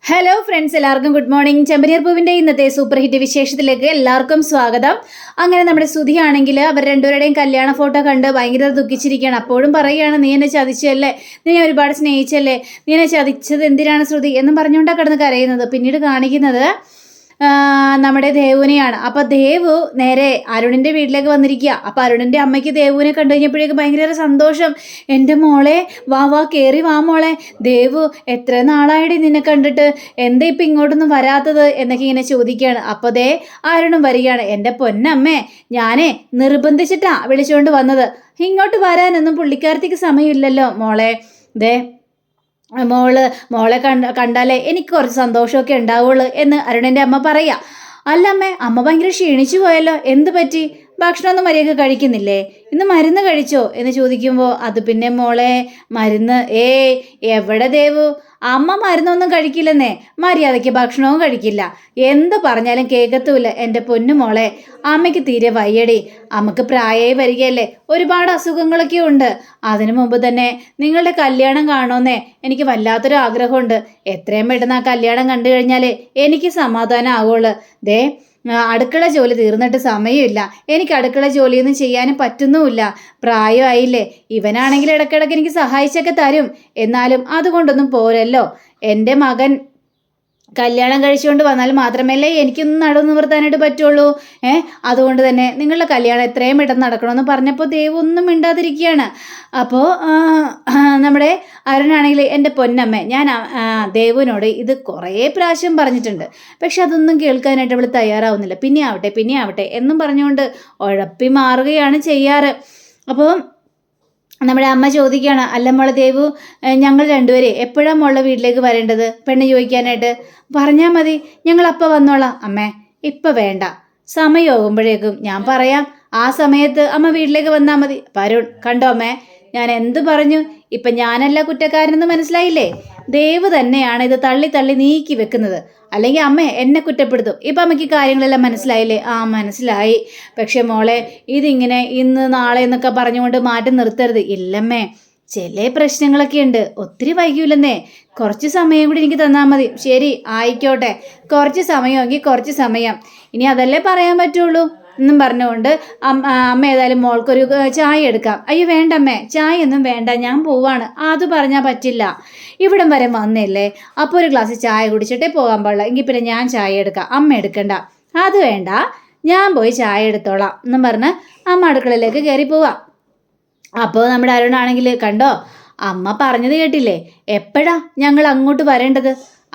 Hello friends, എല്ലാവർക്കും good morning. ചെമ്പനീർ പൂവിൻ്റെ ഇന്നത്തെ സൂപ്പർ ഹിറ്റ് വിശേഷത്തിലേക്ക് എല്ലാവർക്കും സ്വാഗതം. അങ്ങനെ നമ്മുടെ സുധിയാണെങ്കിൽ അവർ രണ്ടുപേരുടെയും കല്യാണ ഫോട്ടോ കണ്ട് ഭയങ്കര ദുഃഖിച്ചിരിക്കുകയാണ്. അപ്പോഴും പറയുകയാണ്, നീ എന്നെ ചതിച്ചല്ലേ, നീ ഒരുപാട് സ്നേഹിച്ചല്ലേ, നീ എന്നെ ചതിച്ചത് എന്തിനാണ് ശ്രുതി എന്നും പറഞ്ഞുകൊണ്ടാണ് കിടന്ന് കരയുന്നത്. പിന്നീട് കാണിക്കുന്നത് നമ്മുടെ ദേവുനെയാണ്. അപ്പം ദേവു നേരെ അരുണിൻ്റെ വീട്ടിലേക്ക് വന്നിരിക്കുക. അപ്പം അരുണിൻ്റെ അമ്മയ്ക്ക് ദേവുവിനെ കണ്ടു കഴിഞ്ഞപ്പോഴേക്കും ഭയങ്കര സന്തോഷം. എൻ്റെ മോളെ വാ കയറി വാ മോളെ, ദേവു എത്ര നാളായിട്ട് നിന്നെ കണ്ടിട്ട്, എന്താ ഇപ്പം ഇങ്ങോട്ടൊന്നും വരാത്തത് എന്നൊക്കെ ഇങ്ങനെ ചോദിക്കുകയാണ്. അപ്പോൾ അരുണും വരികയാണ്. എൻ്റെ പൊന്നമ്മേ, ഞാനേ നിർബന്ധിച്ചിട്ടാ വിളിച്ചുകൊണ്ട് വന്നത്, ഇങ്ങോട്ട് വരാനൊന്നും പുള്ളിക്കാരത്തേക്ക് സമയമില്ലല്ലോ മോളെ. മോളെ കണ്ടാലേ എനിക്ക് കുറച്ച് സന്തോഷമൊക്കെ ഉണ്ടാവുള്ളൂ എന്ന് അരുണിൻ്റെ അമ്മ പറയാ. അല്ല അമ്മ ഭയങ്കര ക്ഷീണിച്ചു പോയല്ലോ, എന്ത് പറ്റി? ഭക്ഷണമൊന്നും മര്യാദക്ക് കഴിക്കുന്നില്ലേ? ഇന്ന് മരുന്ന് കഴിച്ചോ എന്ന് ചോദിക്കുമ്പോൾ, അത് പിന്നെ മോളെ മരുന്ന് എവിടെ ദേവു, അമ്മ മരുന്നൊന്നും കഴിക്കില്ലെന്നേ, മര്യാദയ്ക്ക് ഭക്ഷണവും കഴിക്കില്ല, എന്ത് പറഞ്ഞാലും കേൾക്കത്തുമില്ല. എൻ്റെ പൊന്നു മോളെ, അമ്മയ്ക്ക് തീരെ വയ്യടി, അമ്മക്ക് പ്രായമായി വരികയല്ലേ, ഒരുപാട് അസുഖങ്ങളൊക്കെ ഉണ്ട്. അതിനു മുമ്പ് തന്നെ നിങ്ങളുടെ കല്യാണം കാണുമെന്നേ എനിക്ക് വല്ലാത്തൊരു ആഗ്രഹമുണ്ട്. എത്രയും പെട്ടെന്ന് ആ കല്യാണം കണ്ടു കഴിഞ്ഞാൽ എനിക്ക് സമാധാനം ആവുള്ളൂ. അടുക്കള ജോലി തീർന്നിട്ട് സമയമില്ല, എനിക്ക് അടുക്കള ജോലിയൊന്നും ചെയ്യാനും പറ്റുന്നുമില്ല, പ്രായമായില്ലേ. ഇവനാണെങ്കിൽ ഇടയ്ക്കിടയ്ക്ക് എനിക്ക് സഹായിച്ചൊക്കെ തരും, എന്നാലും അതുകൊണ്ടൊന്നും പോരല്ലോ. എൻ്റെ മകൻ കല്യാണം കഴിച്ചുകൊണ്ട് വന്നാൽ മാത്രമല്ലേ എനിക്കൊന്ന് നടന്നു നിവർത്താനായിട്ട് പറ്റുള്ളൂ. അതുകൊണ്ട് തന്നെ നിങ്ങളുടെ കല്യാണം എത്രയും പെട്ടെന്ന് നടക്കണമെന്ന് പറഞ്ഞപ്പോൾ ദേവ് ഒന്നും മിണ്ടാതിരിക്കുകയാണ്. അപ്പോൾ നമ്മുടെ അരുണാണെങ്കിൽ, എൻ്റെ പൊന്നമ്മ, ഞാൻ ദേവുവിനോട് ഇത് കുറേ പ്രാവശ്യം പറഞ്ഞിട്ടുണ്ട്, പക്ഷെ അതൊന്നും കേൾക്കാനായിട്ട് അവൾ തയ്യാറാവുന്നില്ല. പിന്നെ ആവട്ടെ എന്നും പറഞ്ഞുകൊണ്ട് ഉഴപ്പി മാറുകയാണ് ചെയ്യാറ്. അപ്പോൾ നമ്മുടെ അമ്മ ചോദിക്കുകയാണ്, അല്ല മോളെ ദേവു, ഞങ്ങൾ രണ്ടുപേരെ എപ്പോഴാണ് മോളുടെ വീട്ടിലേക്ക് വരേണ്ടത് പെണ്ണ് ചോദിക്കാനായിട്ട്? പറഞ്ഞാൽ മതി, ഞങ്ങൾ അപ്പം വന്നോളാം. അമ്മേ ഇപ്പം വേണ്ട, സമയമാകുമ്പോഴേക്കും ഞാൻ പറയാം, ആ സമയത്ത് അമ്മ വീട്ടിലേക്ക് വന്നാൽ മതി. വരുൺ കണ്ടോ അമ്മേ, ഞാൻ എന്ത് പറഞ്ഞു? ഇപ്പം ഞാനല്ല കുറ്റക്കാരനെന്ന് മനസ്സിലായില്ലേ? ദേവ് തന്നെയാണ് ഇത് തള്ളി നീക്കി വെക്കുന്നത്, അല്ലെങ്കിൽ അമ്മ എന്നെ കുറ്റപ്പെടുത്തും. ഇപ്പം അമ്മയ്ക്ക് കാര്യങ്ങളെല്ലാം മനസ്സിലായില്ലേ? ആ മനസ്സിലായി. പക്ഷെ മോളെ, ഇതിങ്ങനെ ഇന്ന് നാളെ എന്നൊക്കെ പറഞ്ഞുകൊണ്ട് മാറ്റി നിർത്തരുത്. ഇല്ലമ്മേ, ചില പ്രശ്നങ്ങളൊക്കെ ഉണ്ട്, ഒത്തിരി വൈകില്ലെന്നേ, കുറച്ച് സമയം കൂടി എനിക്ക് തന്നാൽ മതി. ശരി ആയിക്കോട്ടെ, കുറച്ച് സമയമെങ്കിൽ കുറച്ച് സമയം, ഇനി അതല്ലേ പറയാൻ പറ്റുള്ളൂ എന്നും പറഞ്ഞുകൊണ്ട് അമ്മ ഏതായാലും മോൾക്കൊരു ചായ എടുക്കാം. അയ്യോ വേണ്ടമ്മേ, ചായ ഒന്നും വേണ്ട, ഞാൻ പോവാണ്. അത് പറഞ്ഞാൽ പറ്റില്ല, ഇവിടം വരെ വന്നില്ലേ, അപ്പോൾ ഒരു ഗ്ലാസ് ചായ കുടിച്ചിട്ടേ പോകാൻ പാടില്ല. എങ്കിൽ പിന്നെ ഞാൻ ചായ എടുക്കാം, അമ്മ എടുക്കണ്ട. അത് വേണ്ട, ഞാൻ പോയി ചായ എടുത്തോളാം എന്നും പറഞ്ഞ് അമ്മ അടുക്കളയിലേക്ക് കയറി പോവാം. അപ്പോൾ നമ്മുടെ അരുണാണെങ്കിൽ, കണ്ടോ അമ്മ പറഞ്ഞത് കേട്ടില്ലേ, എപ്പോഴാ ഞങ്ങൾ അങ്ങോട്ട് വരേണ്ടത്?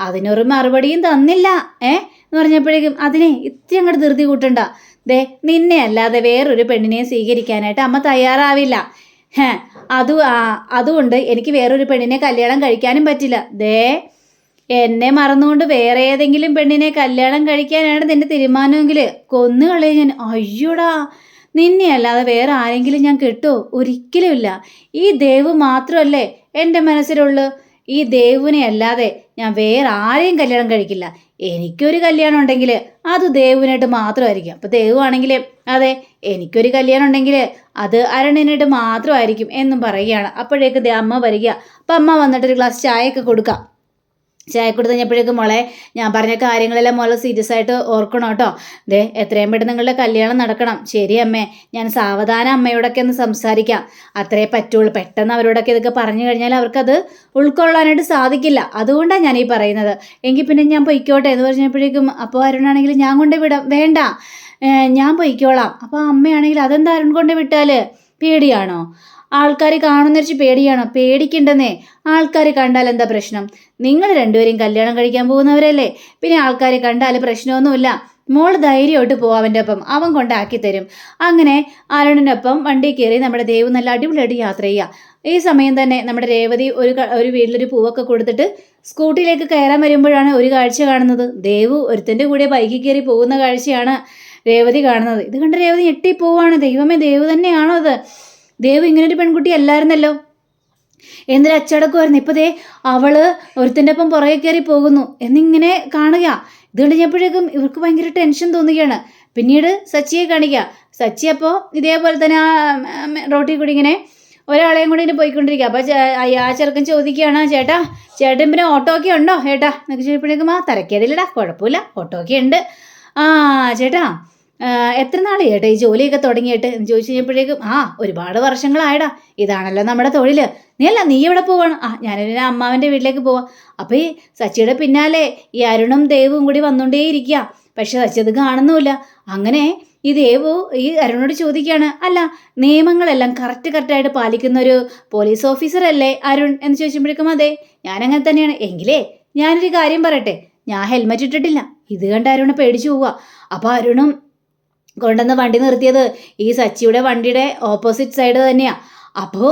അതിനൊരു മറുപടിയും തന്നില്ല എന്ന് പറഞ്ഞപ്പോഴേക്കും, അതിനെ ഇത്തിരി അങ്ങോട്ട് ധൃതി കൂട്ടണ്ട. നിന്നെ അല്ലാതെ വേറൊരു പെണ്ണിനെ സ്വീകരിക്കാനായിട്ട് അമ്മ തയ്യാറാവില്ല. അതുകൊണ്ട് എനിക്ക് വേറൊരു പെണ്ണിനെ കല്യാണം കഴിക്കാനും പറ്റില്ല. എന്നെ മറന്നുകൊണ്ട് വേറെ ഏതെങ്കിലും പെണ്ണിനെ കല്യാണം കഴിക്കാനാണ് നിന്റെ തീരുമാനമെങ്കിൽ കൊന്നു കളയും ഞാൻ. അയ്യോടാ, നിന്നെ അല്ലാതെ വേറെ ആരെങ്കിലും ഞാൻ കെട്ടോ? ഒരിക്കലുമില്ല. ഈ ദേവ് മാത്രമല്ലേ എൻ്റെ മനസ്സിലുള്ളൂ. ഈ ദേവുവിനെ അല്ലാതെ ഞാൻ വേറെ ആരെയും കല്യാണം കഴിക്കില്ല. എനിക്കൊരു കല്യാണം ഉണ്ടെങ്കിൽ അത് ദേവുവിനായിട്ട് മാത്രമായിരിക്കും. അപ്പോൾ ദേവു ആണെങ്കിൽ, അതെ എനിക്കൊരു കല്യാണം ഉണ്ടെങ്കിൽ അത് അരുണിനായിട്ട് മാത്രമായിരിക്കും എന്നും പറയുകയാണ്. അപ്പോഴേക്ക് അമ്മ വരിക. അപ്പം അമ്മ വന്നിട്ടൊരു ഗ്ലാസ് ചായയൊക്കെ കൊടുക്കാം. ചായ കൊടുത്ത് കഴിഞ്ഞപ്പോഴേക്കും, മോളെ ഞാൻ പറഞ്ഞ കാര്യങ്ങളെല്ലാം മോളെ സീരിയസ് ആയിട്ട് ഓർക്കണം കേട്ടോ. എത്രയും പെട്ടെന്ന് നിങ്ങളുടെ കല്യാണം നടക്കണം. ശരി അമ്മേ, ഞാൻ സാവധാനം അമ്മയോടൊക്കെ ഒന്ന് സംസാരിക്കാം, അത്രേ പറ്റുള്ളൂ. പെട്ടെന്ന് അവരോടൊക്കെ ഇതൊക്കെ പറഞ്ഞു കഴിഞ്ഞാൽ അവർക്കത് ഉൾക്കൊള്ളാനായിട്ട് സാധിക്കില്ല. അതുകൊണ്ടാണ് ഞാൻ ഈ പറയുന്നത്. എങ്കിൽ പിന്നെ ഞാൻ പൊയ്ക്കോട്ടെ എന്ന് പറഞ്ഞപ്പോഴേക്കും, അപ്പോൾ അരുണാണെങ്കിൽ, ഞാൻ കൊണ്ട് വിടാം. വേണ്ട, ഞാൻ പൊയ്ക്കോളാം. അപ്പോൾ അമ്മയാണെങ്കിൽ, അതെന്താ അരുൺ കൊണ്ട് വിട്ടാൽ പേടിയാണോ? ആൾക്കാർ കാണുന്നരിച്ച് പേടിയാണോ? പേടിക്കണ്ടെന്നേ, ആൾക്കാർ കണ്ടാൽ എന്താ പ്രശ്നം? നിങ്ങൾ രണ്ടുപേരും കല്യാണം കഴിക്കാൻ പോകുന്നവരല്ലേ, പിന്നെ ആൾക്കാർ കണ്ടാൽ പ്രശ്നമൊന്നുമില്ല. മോള് ധൈര്യമായിട്ട് പോവാം, അവൻ്റെ ഒപ്പം, അവൻ കൊണ്ടാക്കി തരും. അങ്ങനെ അരുണിനൊപ്പം വണ്ടി കയറി നമ്മുടെ ദേവ് നല്ല അടിപൊളിയായിട്ട് യാത്ര ചെയ്യുക. ഈ സമയം തന്നെ നമ്മുടെ രേവതി ഒരു വീട്ടിലൊരു പൂവൊക്കെ കൊടുത്തിട്ട് സ്കൂട്ടിയിലേക്ക് കയറാൻ വരുമ്പോഴാണ് ഒരു കാഴ്ച കാണുന്നത്. ദേവു ഒരുത്തൻ്റെ കൂടെ ബൈക്കിൽ കയറി പോകുന്ന കാഴ്ചയാണ് രേവതി കാണുന്നത്. ഇത് കണ്ട് രേവതി ഞെട്ടിപ്പോവാണ്. ദൈവമേ, ദേവ് തന്നെയാണോ അത്? ദേവ് ഇങ്ങനൊരു പെൺകുട്ടി അല്ലായിരുന്നല്ലോ, എന്തൊരു അച്ചടക്കമായിരുന്നു. ഇപ്പോൾ അവള് ഒരുത്തിൻ്റെ ഒപ്പം പുറകെ കയറി പോകുന്നു എന്നിങ്ങനെ കാണുക. ഇത് കഴിഞ്ഞപ്പോഴേക്കും ഇവർക്ക് ഭയങ്കര ടെൻഷൻ തോന്നുകയാണ്. പിന്നീട് സച്ചിയെ കാണിക്കുക. സച്ചി അപ്പോൾ ഇതേപോലെ തന്നെ ആ റോട്ടിൽ കൂടി ഇങ്ങനെ ഒരാളെയും കൂടി ഇനി പോയിക്കൊണ്ടിരിക്കുക. അപ്പോൾ ആ ചെറുക്കൻ ചോദിക്കുകയാണ്, ചേട്ടൻ പിന്നെ ഓട്ടോ ഒക്കെ ഉണ്ടോ ചേട്ടാ എന്നൊക്കെ ചോദിച്ചപ്പോഴേക്കും തരക്കേടില്ലടാ, കുഴപ്പമില്ല, ഓട്ടോ ഒക്കെ ഉണ്ട്. ചേട്ടാ എത്ര നാൾ ചേട്ടാ ഈ ജോലിയൊക്കെ തുടങ്ങിയിട്ട് എന്ന് ചോദിച്ചു കഴിഞ്ഞപ്പോഴേക്കും ഒരുപാട് വർഷങ്ങളായടാ, ഇതാണല്ലോ നമ്മുടെ തൊഴിൽ. നീ എവിടെ പോവാണ്? ഞാനൊരു അമ്മാവൻ്റെ വീട്ടിലേക്ക് പോവാം. അപ്പോൾ ഈ സച്ചിയുടെ പിന്നാലെ ഈ അരുണും ദേവും കൂടി വന്നുകൊണ്ടേയിരിക്കുക. പക്ഷെ സച്ചി അത് കാണുന്നുമില്ല. അങ്ങനെ ഈ ദേവു ഈ അരുണോട് ചോദിക്കുകയാണ്, അല്ല നിയമങ്ങളെല്ലാം കറക്റ്റായിട്ട് പാലിക്കുന്ന ഒരു പോലീസ് ഓഫീസറല്ലേ അരുൺ എന്ന് ചോദിച്ചപ്പോഴേക്കും അതെ ഞാനങ്ങനെ തന്നെയാണ്. എങ്കിലേ ഞാനൊരു കാര്യം പറയട്ടെ, ഞാൻ ഹെൽമെറ്റ് ഇട്ടിട്ടില്ല. ഇത് കണ്ട് അരുണ് പേടിച്ചു പോവുക. അപ്പോൾ അരുണും കൊണ്ടുവന്ന് വണ്ടി നിർത്തിയത് ഈ സച്ചിയുടെ വണ്ടിയുടെ ഓപ്പോസിറ്റ് സൈഡ് തന്നെയാണ്. അപ്പോൾ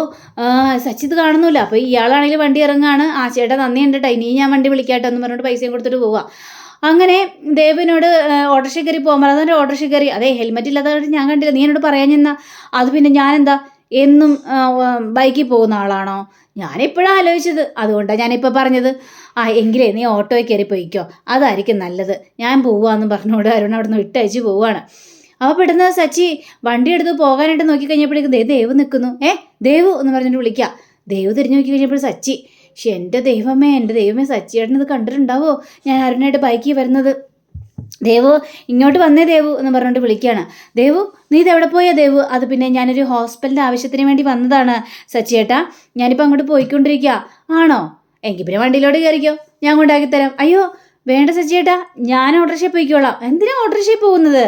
സച്ചി ഇത് കാണുന്നില്ല. അപ്പോൾ ഇയാളാണെങ്കിൽ വണ്ടി ഇറങ്ങുകയാണ്. ചേട്ടാ നന്ദിയുണ്ട് കേട്ടോ, ഇനി ഞാൻ വണ്ടി വിളിക്കാട്ടോ എന്ന് പറഞ്ഞിട്ട് പൈസയും കൊടുത്തിട്ട് പോവുക. അങ്ങനെ ദേവിനോട് ഓട്ടോറിക്ഷ കയറി പോകാൻ പറഞ്ഞ ഓട്ടോറിക്ഷ കയറി. അതെ ഹെൽമെറ്റ് ഇല്ലാത്തതായിട്ട് ഞാൻ കണ്ടില്ല, നീ എന്നോട് പറയാൻ ചെന്നാ അത് പിന്നെ ഞാനെന്താ എന്നും ബൈക്കിൽ പോകുന്ന ആളാണോ? ഞാനിപ്പോഴാണ് ആലോചിച്ചത്, അതുകൊണ്ടാണ് ഞാനിപ്പോൾ പറഞ്ഞത്. എങ്കിലേ നീ ഓട്ടോയിൽ കയറി പോയിക്കോ, അതായിരിക്കും നല്ലത്, ഞാൻ പോവാന്ന് പറഞ്ഞുകൊണ്ട് അരുൺ അവിടെ നിന്ന് വിട്ടയച്ച് പോവുകയാണ്. അപ്പോൾ പെട്ടെന്ന് സച്ചി വണ്ടി എടുത്ത് പോകാനായിട്ട് നോക്കിക്കഴിഞ്ഞപ്പോഴേക്കും ദേവ് നിൽക്കുന്നു. ദേവു എന്ന് പറഞ്ഞിട്ട് വിളിക്കുക. ദേവ് തിരിഞ്ഞു നോക്കി കഴിഞ്ഞപ്പോൾ സച്ചി. പക്ഷെ എൻ്റെ ദൈവമേ സച്ചിയേട്ടൻ ഇത് കണ്ടിട്ടുണ്ടാവോ ഞാൻ അരുണായിട്ട് ബൈക്കിൽ വരുന്നത്? ദേവു ഇങ്ങോട്ട് വന്നേ ദേവു എന്ന് പറഞ്ഞുകൊണ്ട് വിളിക്കുകയാണ്. ദേവു നീ ഇതെവിടെ പോയാ ദേവു? അത് പിന്നെ ഞാനൊരു ഹോസ്പിറ്റലിൻ്റെ ആവശ്യത്തിന് വേണ്ടി വന്നതാണ് സച്ചിയേട്ടാ, ഞാനിപ്പോൾ അങ്ങോട്ട് പോയിക്കൊണ്ടിരിക്കുക. ആണോ? എങ്കിൽ പിന്നെ വണ്ടിയിലോട്ട് കയറിക്കോ, ഞാൻ കൊണ്ടാക്കി തരാം. അയ്യോ വേണ്ട സച്ചിയേട്ടാ, ഞാൻ ഓട്ടോറിക്ഷയിൽ പോയിക്കോളാം. എന്തിനാ ഓട്ടോറിക്ഷയിൽ പോകുന്നത്?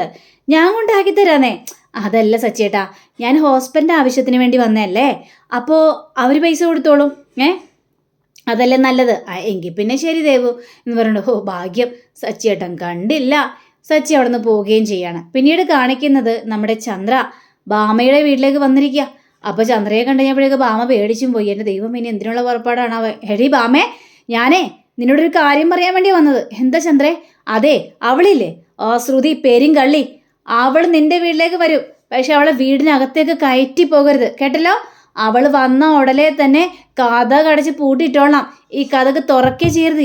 ഞാൻ കൊണ്ടാക്കി തരാന്നേ. അതല്ല സച്ചിയേട്ടാ, ഞാൻ ഹോസ്പിറ്റലിൻ്റെ ആവശ്യത്തിന് വേണ്ടി വന്നതല്ലേ, അപ്പോൾ അവർ പൈസ കൊടുത്തോളും. അതല്ലേ നല്ലത്. എങ്കിൽ പിന്നെ ശരി ദേവു എന്ന് പറഞ്ഞിട്ട് ഭാഗ്യം സച്ചിയേട്ടൻ കണ്ടില്ല. സച്ചി അവിടെ നിന്ന് പോവുകയും ചെയ്യാണ്. പിന്നീട് കാണിക്കുന്നത് നമ്മുടെ ചന്ദ്ര ഭാമയുടെ വീട്ടിലേക്ക് വന്നിരിക്കുക. അപ്പോൾ ചന്ദ്രയെ കണ്ടുകഴിഞ്ഞപ്പോഴേക്ക് ഭാമ പേടിച്ചും പോയി. എൻ്റെ ദൈവം ഇനി എന്തിനുള്ള പുറപ്പാടാണ് അവ? എടി ഭാമേ, ഞാനേ നിന്നോടൊരു കാര്യം പറയാൻ വേണ്ടി വന്നത്. എന്താ ചന്ദ്രേ? അതെ അവളില്ലേ ശ്രുതി പെരുങ്കള്ളി, അവൾ നിന്റെ വീട്ടിലേക്ക് വരും. പക്ഷെ അവളെ വീടിനകത്തേക്ക് കയറ്റി പോകരുത് കേട്ടല്ലോ. അവൾ വന്ന ഉടനെ തന്നെ കഥ കടച്ച് പൂട്ടിയിട്ടോളാം, ഈ കഥക്ക് തുറക്കേ ചെയ്യരുത്.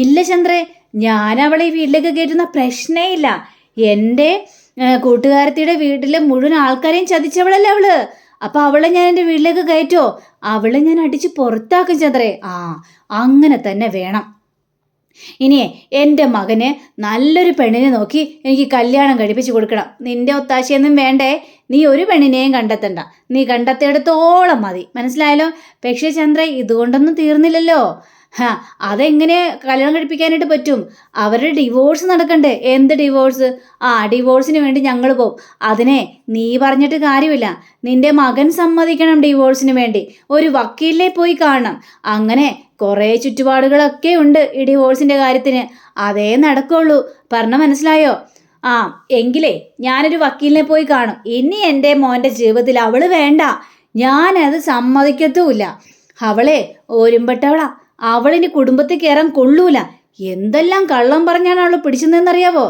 ഇല്ല ചന്ദ്രേ, ഞാൻ അവളെ ഈ വീട്ടിലേക്ക് കയറ്റുന്ന പ്രശ്നേ ഇല്ല. എൻ്റെ കൂട്ടുകാരത്തിയുടെ വീട്ടിലെ മുഴുവൻ ആൾക്കാരെയും ചതിച്ചവളല്ലേ അവള്. അപ്പം അവളെ ഞാൻ എൻ്റെ വീട്ടിലേക്ക് കയറ്റോ? അവളെ ഞാൻ അടിച്ച് പുറത്താക്കും ചന്ദ്രേ. അങ്ങനെ തന്നെ വേണം. ഇനിയേ എൻ്റെ മകന് നല്ലൊരു പെണ്ണിനെ നോക്കി എനിക്ക് കല്യാണം കഴിപ്പിച്ച് കൊടുക്കണം. നിന്റെ ഒത്താശയൊന്നും വേണ്ടേ, നീ ഒരു പെണ്ണിനെയും കണ്ടെത്തണ്ട, നീ കണ്ടെത്തിയെടുത്തോളം മതി, മനസ്സിലായല്ലോ? പക്ഷേ ചന്ദ്ര ഇതുകൊണ്ടൊന്നും തീർന്നില്ലല്ലോ. അതെങ്ങനെ കല്യാണം കഴിപ്പിക്കാനായിട്ട് പറ്റും? അവരുടെ ഡിവോഴ്സ് നടക്കണ്ടേ? എന്ത് ഡിവോഴ്സ്? ഡിവോഴ്സിന് വേണ്ടി ഞങ്ങൾ പോവും. അതിനെ നീ പറഞ്ഞിട്ട് കാര്യമില്ല, നിന്റെ മകൻ സമ്മതിക്കണം ഡിവോഴ്സിന് വേണ്ടി. ഒരു വക്കീലിനെ പോയി കാണണം. അങ്ങനെ കുറേ ചുറ്റുപാടുകളൊക്കെ ഉണ്ട് ഈ ഡിവോഴ്സിൻ്റെ കാര്യത്തിന്. അതേ നടക്കുള്ളൂ. പറഞ്ഞ മനസ്സിലായോ? എങ്കിലേ ഞാനൊരു വക്കീലിനെ പോയി കാണും. ഇനി എൻ്റെ മോൻ്റെ ജീവിതത്തിൽ അവള് വേണ്ട, ഞാനത് സമ്മതിക്കത്തുമില്ല. അവളെ ഓരുമ്പെട്ടവളാ, അവളിനി കുടുംബത്തിൽ കയറാൻ കൊള്ളൂല. എന്തെല്ലാം കള്ളം പറഞ്ഞാണ് അവൾ പിടിച്ചതെന്നറിയാവോ?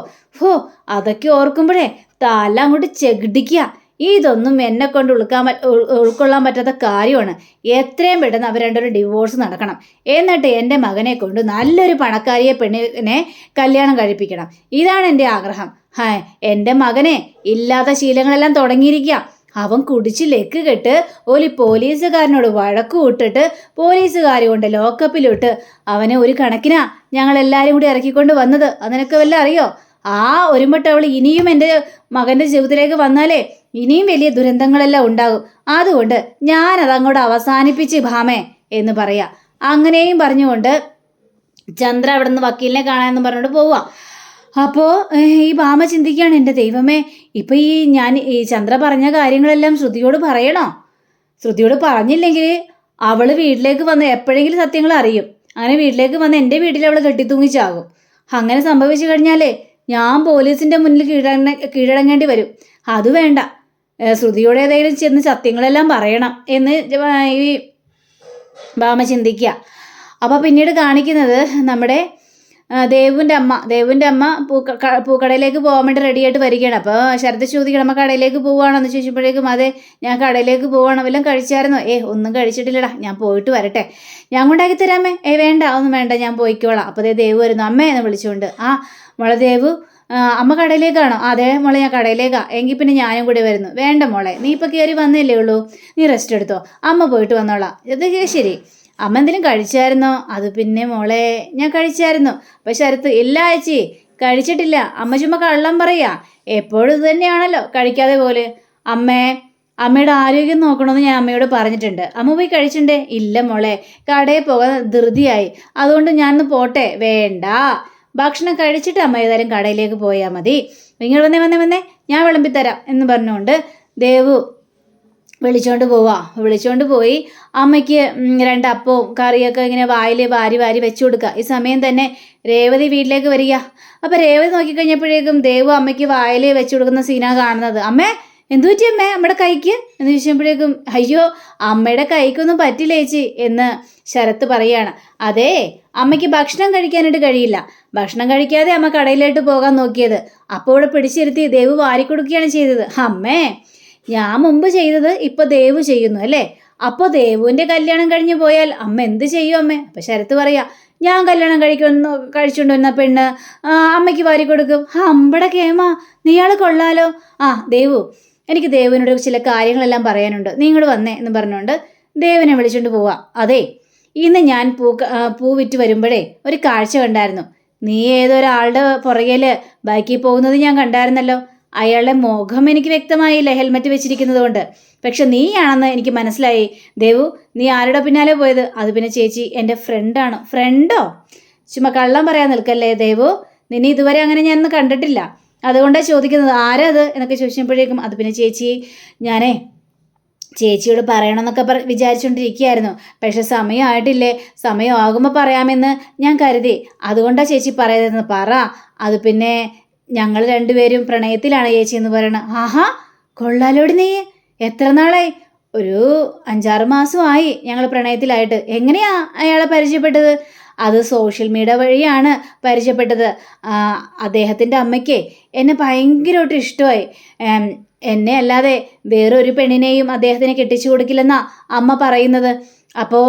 അതൊക്കെ ഓർക്കുമ്പോഴേ തല അങ്ങോട്ട് ചെകിടിക്കുക. ഇതൊന്നും എന്നെ കൊണ്ട് ഉൾക്കൊള്ളാൻ പറ്റാത്ത കാര്യമാണ്. എത്രയും പെട്ടെന്ന് അവർ രണ്ടൊരു ഡിവോഴ്സ് നടക്കണം. എന്നിട്ട് എൻ്റെ മകനെ കൊണ്ട് നല്ലൊരു പണക്കാരിയെ പെണ്ണിനെ കല്യാണം കഴിപ്പിക്കണം. ഇതാണ് എൻ്റെ ആഗ്രഹം. എൻ്റെ മകനെ ഇല്ലാത്ത ശീലങ്ങളെല്ലാം തുടങ്ങിയിരിക്കുക. അവൻ കുടിച്ച് ലെക്ക് കെട്ട് പോലീസുകാരനോട് വഴക്ക് വിട്ടിട്ട് പോലീസുകാർ കൊണ്ട് ലോക്കപ്പിലിട്ട് അവനെ ഒരു കണക്കിനാ ഞങ്ങളെല്ലാവരും കൂടി ഇറക്കിക്കൊണ്ട് വന്നത്. അതിനൊക്കെ വല്ല അറിയോ? ഒരുമ്പട്ടവൾ ഇനിയും എൻ്റെ മകൻ്റെ ജീവിതത്തിലേക്ക് വന്നാലേ ഇനിയും വലിയ ദുരന്തങ്ങളെല്ലാം ഉണ്ടാകും. അതുകൊണ്ട് ഞാനതങ്ങോട്ട് അവസാനിപ്പിച്ച് ഭാമേ എന്ന് പറയാം. അങ്ങനെയും പറഞ്ഞുകൊണ്ട് ചന്ദ്ര അവിടെ നിന്ന് വക്കീലിനെ കാണാമെന്ന് പറഞ്ഞുകൊണ്ട് പോവുക. അപ്പോൾ ഈ ഭാമ ചിന്തിക്കുകയാണ്, എൻ്റെ ദൈവമേ, ഇപ്പം ഈ ചന്ദ്ര പറഞ്ഞ കാര്യങ്ങളെല്ലാം ശ്രുതിയോട് പറയണോ? ശ്രുതിയോട് പറഞ്ഞില്ലെങ്കിൽ അവൾ വീട്ടിലേക്ക് വന്ന് എപ്പോഴെങ്കിലും സത്യങ്ങൾ അറിയും. അങ്ങനെ വീട്ടിലേക്ക് വന്ന് എൻ്റെ വീട്ടിൽ അവൾ കെട്ടിത്തൂങ്ങിച്ചാകും. അങ്ങനെ സംഭവിച്ചു കഴിഞ്ഞാലേ ഞാൻ പോലീസിൻ്റെ മുന്നിൽ കീഴടങ്ങേണ്ടി വരും. അത് വേണ്ട, ശ്രുതിയോട് ഏതെങ്കിലും ചെന്ന് സത്യങ്ങളെല്ലാം പറയണം എന്ന് ഈ ഭാമ ചിന്തിക്കുക. അപ്പോൾ പിന്നീട് കാണിക്കുന്നത് നമ്മുടെ ദേവുവിൻ്റെ അമ്മ പൂക്കടയിലേക്ക് പോകാൻ വേണ്ടി റെഡിയായിട്ട് വരികയാണ്. അപ്പോൾ ശരത് ചോദിക്കണം, അമ്മ കടയിലേക്ക് പോവുകയാണോ എന്ന് ചോദിച്ചപ്പോഴേക്കും അതെ ഞാൻ കടയിലേക്ക് പോവുകയാണ്. വല്ലതും കഴിച്ചായിരുന്നോ? ഒന്നും കഴിച്ചിട്ടില്ലടാ, ഞാൻ പോയിട്ട് വരട്ടെ. ഞാൻ കൊണ്ടാക്കി തരാമേ? വേണ്ട, ഒന്നും വേണ്ട, ഞാൻ പോയിക്കോളാം. അപ്പോൾ ദേവു വരുന്നു. അമ്മേ എന്ന് വിളിച്ചുകൊണ്ട്. മോളെ ദേവു, അമ്മ കടയിലേക്കാണോ? അതെ മോളെ, ഞാൻ കടയിലേക്കാണ്. എങ്കിൽ പിന്നെ ഞാനും കൂടി വരുന്നു. വേണ്ട മോളെ, നീ ഇപ്പോൾ കയറി വന്നല്ലേ ഉള്ളൂ, നീ റെസ്റ്റ് എടുത്തോ, അമ്മ പോയിട്ട് വന്നോളാം. ഇത് ശരി. അമ്മ എന്തെങ്കിലും കഴിച്ചായിരുന്നോ? അത് പിന്നെ മോളെ, ഞാൻ കഴിച്ചായിരുന്നു. അപ്പം ശരത്ത്, ഇല്ല ചേച്ചി, കഴിച്ചിട്ടില്ല. അമ്മ ചുമ്മാ കള്ളം പറയാ, എപ്പോഴും ഇത് തന്നെയാണല്ലോ, കഴിക്കാതെ പോലെ. അമ്മയുടെ ആരോഗ്യം നോക്കണമെന്ന് ഞാൻ അമ്മയോട് പറഞ്ഞിട്ടുണ്ട്. അമ്മ പോയി കഴിച്ചിട്ടുണ്ടേ? ഇല്ല മോളെ, കടയിൽ പോകാൻ ധൃതിയായി, അതുകൊണ്ട് ഞാനൊന്ന് പോട്ടെ. വേണ്ട, ഭക്ഷണം കഴിച്ചിട്ട് അമ്മ ഏതായാലും കടയിലേക്ക് പോയാൽ മതി. നിങ്ങൾ വന്നേ, ഞാൻ വിളമ്പിത്തരാം എന്ന് പറഞ്ഞുകൊണ്ട് ദേവു വിളിച്ചോണ്ട് പോയി അമ്മയ്ക്ക് 2 അപ്പവും കറിയൊക്കെ ഇങ്ങനെ വായിൽ വാരി വെച്ചു കൊടുക്കുക. ഈ സമയം തന്നെ രേവതി വീട്ടിലേക്ക് വരിക. അപ്പം രേവതി നോക്കിക്കഴിഞ്ഞപ്പോഴേക്കും ദേവു അമ്മയ്ക്ക് വായിൽ വെച്ചു കൊടുക്കുന്ന സീനാണ് കാണുന്നത്. അമ്മേ, എന്തു പറ്റി അമ്മേ അമ്മയുടെ കൈക്ക് എന്ന് ചോദിച്ചപ്പോഴേക്കും, അയ്യോ അമ്മയുടെ കൈക്കൊന്നും പറ്റില്ല ചേച്ചി എന്ന് ശരത്ത് പറയാണ്. അതേ, അമ്മയ്ക്ക് ഭക്ഷണം കഴിക്കാനായിട്ട് കഴിയില്ല. ഭക്ഷണം കഴിക്കാതെ അമ്മ കടയിലോട്ട് പോകാൻ നോക്കിയത്. അപ്പോൾ ഇവിടെ പിടിച്ചിരുത്തി ദേവു വാരിക്കൊടുക്കുകയാണ് ചെയ്തത്. അമ്മേ, ഞാൻ മുമ്പ് ചെയ്തത് ഇപ്പോൾ ദേവു ചെയ്യുന്നു അല്ലേ? അപ്പോൾ ദേവുവിൻ്റെ കല്യാണം കഴിഞ്ഞു പോയാൽ അമ്മ എന്ത് ചെയ്യും അമ്മേ? അപ്പം ശരത്ത് പറയാ, ഞാൻ കല്യാണം കഴിച്ചുകൊണ്ട് വന്ന പെണ്ണ് അമ്മയ്ക്ക് വാരി കൊടുക്കും. അമ്പടെ കേമ, നീയാൾ കൊള്ളാലോ. ദേവു, എനിക്ക് ദേവുവിനോട് ചില കാര്യങ്ങളെല്ലാം പറയാനുണ്ട്, നീ ഇങ്ങോട്ട് വന്നേ എന്ന് പറഞ്ഞുകൊണ്ട് ദേവിനെ വിളിച്ചുകൊണ്ട് പോവാം. അതെ, ഇന്ന് ഞാൻ പൂ വിറ്റ് വരുമ്പോഴേ ഒരു കാഴ്ച കണ്ടായിരുന്നു. നീ ഏതൊരാളുടെ പുറകിൽ ബൈക്കിൽ പോകുന്നത് ഞാൻ കണ്ടായിരുന്നല്ലോ. അയാളുടെ മുഖം എനിക്ക് വ്യക്തമായില്ല ഹെൽമെറ്റ് വെച്ചിരിക്കുന്നത് കൊണ്ട്, പക്ഷെ നീയാണെന്ന് എനിക്ക് മനസ്സിലായി. ദേവു, നീ ആരുടെ പിന്നാലെ പോയത്? അത് പിന്നെ ചേച്ചി, എൻ്റെ ഫ്രണ്ടാണ്. ഫ്രണ്ടോ? ചുമ്മാ കള്ളം പറയാൻ നിൽക്കല്ലേ ദേവു, നിന്നെ ഇതുവരെ അങ്ങനെ ഞാനൊന്നും കണ്ടിട്ടില്ല, അതുകൊണ്ടാണ് ചോദിക്കുന്നത്, ആരാ അത് എന്നൊക്കെ ചോദിച്ചപ്പോഴേക്കും, അത് പിന്നെ ചേച്ചി, ഞാനേ ചേച്ചിയോട് പറയണമെന്നൊക്കെ വിചാരിച്ചുകൊണ്ടിരിക്കുകയായിരുന്നു. പക്ഷെ സമയമായിട്ടില്ലേ, സമയമാകുമ്പോൾ പറയാമെന്ന് ഞാൻ കരുതി, അതുകൊണ്ടാണ് ചേച്ചി പറയുന്നത്. പറ. അത് പിന്നെ ഞങ്ങൾ 2 പേരും പ്രണയത്തിലാണ് ചേച്ചി എന്ന് പറയണം. ആഹാ, കൊള്ളാലോടി നീ, എത്ര നാളായി? ഒരു 5-6 മാസമായി ഞങ്ങൾ പ്രണയത്തിലായിട്ട്. എങ്ങനെയാ അയാളെ പരിചയപ്പെട്ടത്? അത് സോഷ്യൽ മീഡിയ വഴിയാണ് പരിചയപ്പെട്ടത്. അദ്ദേഹത്തിൻ്റെ അമ്മയ്ക്ക് എന്നെ ഭയങ്കരമായിട്ട് ഇഷ്ടമായി. എന്നെ അല്ലാതെ വേറൊരു പെണ്ണിനെയും അദ്ദേഹത്തിന് കെട്ടിച്ചു കൊടുക്കില്ലെന്നാ അമ്മ പറയുന്നത്. അപ്പോൾ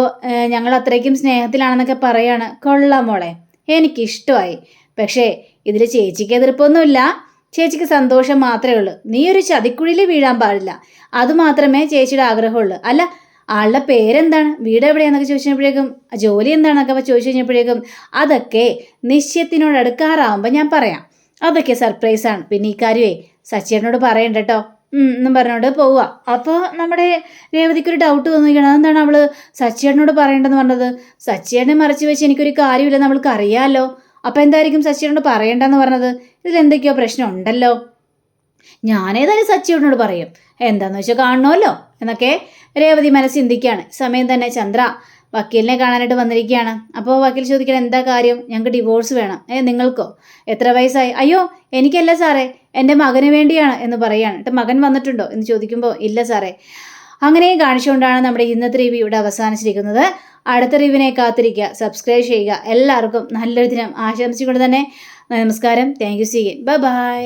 ഞങ്ങൾ അത്രയ്ക്കും സ്നേഹത്തിലാണെന്നൊക്കെ പറയാണ്. കൊള്ളാം മോളെ, എനിക്കിഷ്ടമായി. പക്ഷേ ഇതിൽ ചേച്ചിക്ക് എതിർപ്പൊന്നുമില്ല, ചേച്ചിക്ക് സന്തോഷം മാത്രമേ ഉള്ളൂ. നീ ഒരു ചതിക്കുഴിയിൽ വീഴാൻ പാടില്ല, അതുമാത്രമേ ചേച്ചിയുടെ ആഗ്രഹമുള്ളൂ. അല്ല, ആളുടെ പേരെന്താണ്, വീട് എവിടെയാണെന്നൊക്കെ ചോദിച്ചപ്പോഴേക്കും, ജോലി എന്താണെന്നൊക്കെ ചോദിച്ചു കഴിഞ്ഞപ്പോഴേക്കും, അതൊക്കെ നിശ്ചയത്തിനോട് അടുക്കാറാവുമ്പോൾ ഞാൻ പറയാം, അതൊക്കെ സർപ്രൈസാണ്. പിന്നെ ഈ കാര്യമേ സച്ചിയേട്ടനോട് പറയണ്ട കേട്ടോ എന്നും പറഞ്ഞുകൊണ്ട് പോവുക. അപ്പോൾ നമ്മുടെ രേവതിക്കൊരു ഡൗട്ട് തോന്നിക്കണം, അതെന്താണ് അവൾ സച്ചിയേട്ടനോട് പറയേണ്ടതെന്ന് പറഞ്ഞത്? സച്ചിയേട്ടനെ മറച്ചു വെച്ച് എനിക്കൊരു കാര്യമില്ലെന്ന് നമ്മൾക്ക് അറിയാമല്ലോ. അപ്പോൾ എന്തായിരിക്കും സച്ചിയേട്ടനോട് പറയേണ്ടെന്ന് പറഞ്ഞത്? ഇതിലെന്തൊക്കെയോ പ്രശ്നം ഉണ്ടല്ലോ. ഞാനേതായാലും സച്ചിയേട്ടനോട് പറയും, എന്താണെന്ന് വെച്ചാൽ കാണണമല്ലോ എന്നൊക്കെ രേവതി മനസ്സ് ചിന്തിക്കുകയാണ്. സമയം തന്നെ ചന്ദ്ര വക്കീലിനെ കാണാനായിട്ട് വന്നിരിക്കുകയാണ്. അപ്പോൾ വക്കീൽ ചോദിക്കണം, എന്താ കാര്യം? ഞങ്ങൾക്ക് ഡിവോഴ്സ് വേണം. നിങ്ങൾക്കോ? എത്ര വയസ്സായി? അയ്യോ, എനിക്കല്ല സാറേ, എൻ്റെ മകന് വേണ്ടിയാണ് എന്ന് പറയുകയാണ്. എന്നിട്ട് മകൻ വന്നിട്ടുണ്ടോ എന്ന് ചോദിക്കുമ്പോൾ, ഇല്ല സാറേ. അങ്ങനെയും കാണിച്ചുകൊണ്ടാണ് നമ്മുടെ ഇന്നത്തെ റിവ്യൂ ഇവിടെ അവസാനിച്ചിരിക്കുന്നത്. അടുത്ത റിവ്യൂവിനെ കാത്തിരിക്കുക, സബ്സ്ക്രൈബ് ചെയ്യുക. എല്ലാവർക്കും നല്ലൊരു ദിനം ആശംസിച്ചുകൊണ്ട് തന്നെ നമസ്കാരം. Thank you. See you. By.